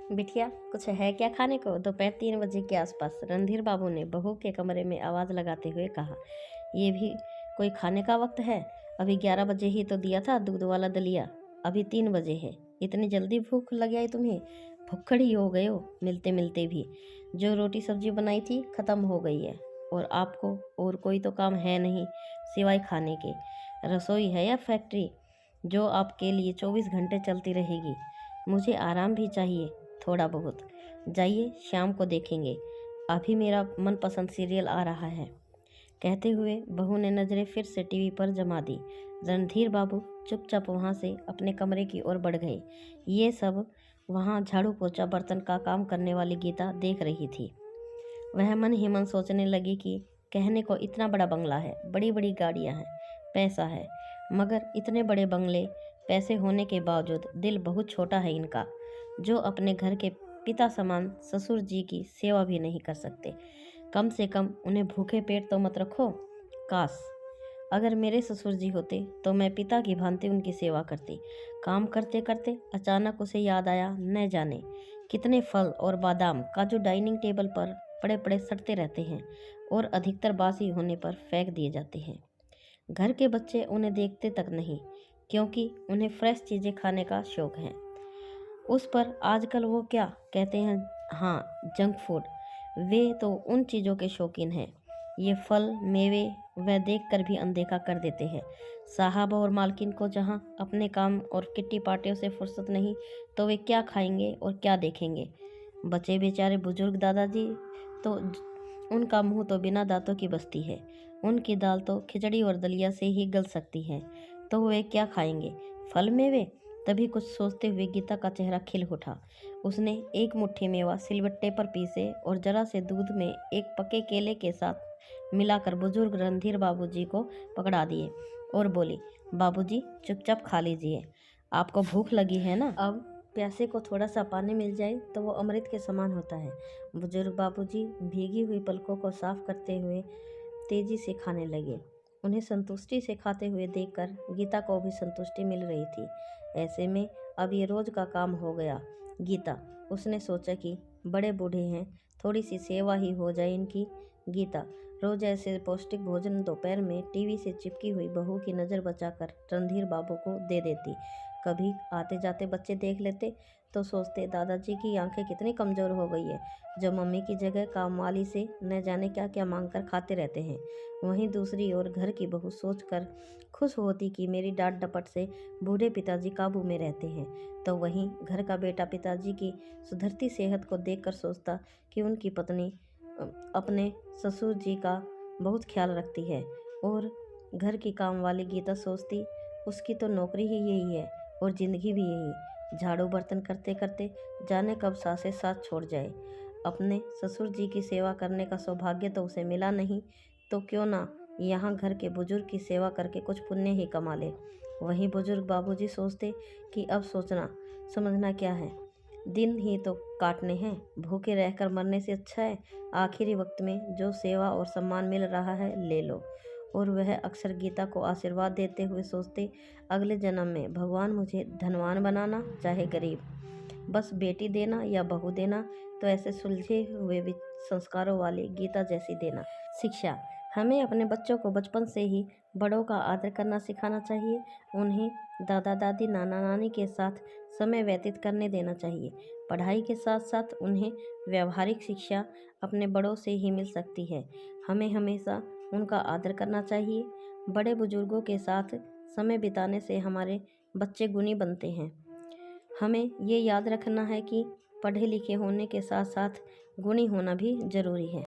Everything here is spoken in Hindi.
बिटिया, कुछ है क्या खाने को? दोपहर 3 बजे के आसपास रणधीर बाबू ने बहू के कमरे में आवाज़ लगाते हुए कहा। ये भी कोई खाने का वक्त है? अभी 11 बजे ही तो दिया था दूध वाला दलिया। अभी 3 बजे है। इतनी जल्दी भूख लग आई तुम्हें? भुक्खड़ ही हो गए हो मिलते मिलते भी। जो रोटी सब्जी बनाई थी खत्म हो गई है। और आपको और कोई तो काम है नहीं सिवाय खाने के। रसोई है या फैक्ट्री जो आपके लिए 24 घंटे चलती रहेगी? मुझे आराम भी चाहिए थोड़ा बहुत। जाइए, शाम को देखेंगे। अभी मेरा मनपसंद सीरियल आ रहा है। कहते हुए बहू ने नज़रें फिर से टीवी पर जमा दी। रणधीर बाबू चुपचाप वहाँ से अपने कमरे की ओर बढ़ गए। ये सब वहाँ झाड़ू पोछा बर्तन का काम करने वाली गीता देख रही थी। वह मन ही मन सोचने लगी कि कहने को इतना बड़ा बंगला है, बड़ी बड़ी गाड़ियाँ हैं, पैसा है, मगर इतने बड़े बंगले पैसे होने के बावजूद दिल बहुत छोटा है इनका, जो अपने घर के पिता समान ससुर जी की सेवा भी नहीं कर सकते। कम से कम उन्हें भूखे पेट तो मत रखो। काश अगर मेरे ससुर जी होते तो मैं पिता की भांति उनकी सेवा करती। काम करते करते अचानक उसे याद आया, न जाने कितने फल और बादाम काजू डाइनिंग टेबल पर पड़े पड़े सड़ते रहते हैं और अधिकतर बासी होने पर फेंक दिए जाते हैं। घर के बच्चे उन्हें देखते तक नहीं, क्योंकि उन्हें फ्रेश चीज़ें खाने का शौक है। उस पर आजकल वो क्या कहते हैं, हाँ, जंक फूड। वे तो उन चीज़ों के शौकीन हैं। ये फल मेवे वह देखकर भी अनदेखा कर देते हैं। साहब और मालकिन को जहाँ अपने काम और किट्टी पार्टियों से फुर्सत नहीं, तो वे क्या खाएंगे और क्या देखेंगे? बचे बेचारे बुजुर्ग दादाजी तो उनका मुंह तो बिना दांतों की बस्ती है। उनकी दाल तो खिचड़ी और दलिया से ही गल सकती है, तो वे क्या खाएंगे? फल मेवे? तभी कुछ सोचते हुए गीता का चेहरा खिल उठा। उसने एक मुट्ठी मेवा सिलबट्टे पर पीसे और जरा से दूध में एक पके केले के साथ मिलाकर बुजुर्ग रणधीर बाबूजी को पकड़ा दिए और बोली, बाबूजी चुपचाप खा लीजिए, आपको भूख लगी है ना? अब प्यासे को थोड़ा सा पानी मिल जाए तो वो अमृत के समान होता है। बुजुर्ग बाबूजी भीगी हुई पलकों को साफ करते हुए तेजी से खाने लगे। उन्हें संतुष्टि से खाते हुए देखकर गीता को भी संतुष्टि मिल रही थी। ऐसे में अब ये रोज का काम हो गया। गीता, उसने सोचा कि बड़े बूढ़े हैं, थोड़ी सी सेवा ही हो जाए इनकी। गीता रोज ऐसे पौष्टिक भोजन दोपहर में टीवी से चिपकी हुई बहू की नज़र बचाकर रणधीर बाबू को दे देती। कभी आते जाते बच्चे देख लेते तो सोचते, दादाजी की आंखें कितनी कमज़ोर हो गई है, जो मम्मी की जगह कामवाली से न जाने क्या क्या मांगकर खाते रहते हैं। वहीं दूसरी ओर घर की बहू सोचकर खुश होती कि मेरी डांट डपट से बूढ़े पिताजी काबू में रहते हैं, तो वहीं घर का बेटा पिताजी की सुधरती सेहत को देखकर सोचता कि उनकी पत्नी अपने ससुर जी का बहुत ख्याल रखती है। और घर की काम वाली गीता सोचती, उसकी तो नौकरी ही यही है और ज़िंदगी भी यही, झाड़ू बर्तन करते करते जाने कब सांसें साथ छोड़ जाए। अपने ससुर जी की सेवा करने का सौभाग्य तो उसे मिला नहीं, तो क्यों ना यहाँ घर के बुजुर्ग की सेवा करके कुछ पुण्य ही कमा ले। वहीं बुजुर्ग बाबूजी सोचते कि अब सोचना समझना क्या है, दिन ही तो काटने हैं, भूखे रहकर मरने से अच्छा है आखिरी वक्त में जो सेवा और सम्मान मिल रहा है ले लो। और वह अक्सर गीता को आशीर्वाद देते हुए सोचते, अगले जन्म में भगवान मुझे धनवान बनाना चाहे गरीब, बस बेटी देना या बहू देना, तो ऐसे सुलझे हुए संस्कारों वाली गीता जैसी देना। शिक्षा, हमें अपने बच्चों को बचपन से ही बड़ों का आदर करना सिखाना चाहिए। उन्हें दादा दादी नाना नानी के साथ समय व्यतीत करने देना चाहिए। पढ़ाई के साथ साथ उन्हें व्यवहारिक शिक्षा अपने बड़ों से ही मिल सकती है। हमें हमेशा उनका आदर करना चाहिए। बड़े बुजुर्गों के साथ समय बिताने से हमारे बच्चे गुणी बनते हैं। हमें ये याद रखना है कि पढ़े लिखे होने के साथ साथ गुणी होना भी जरूरी है।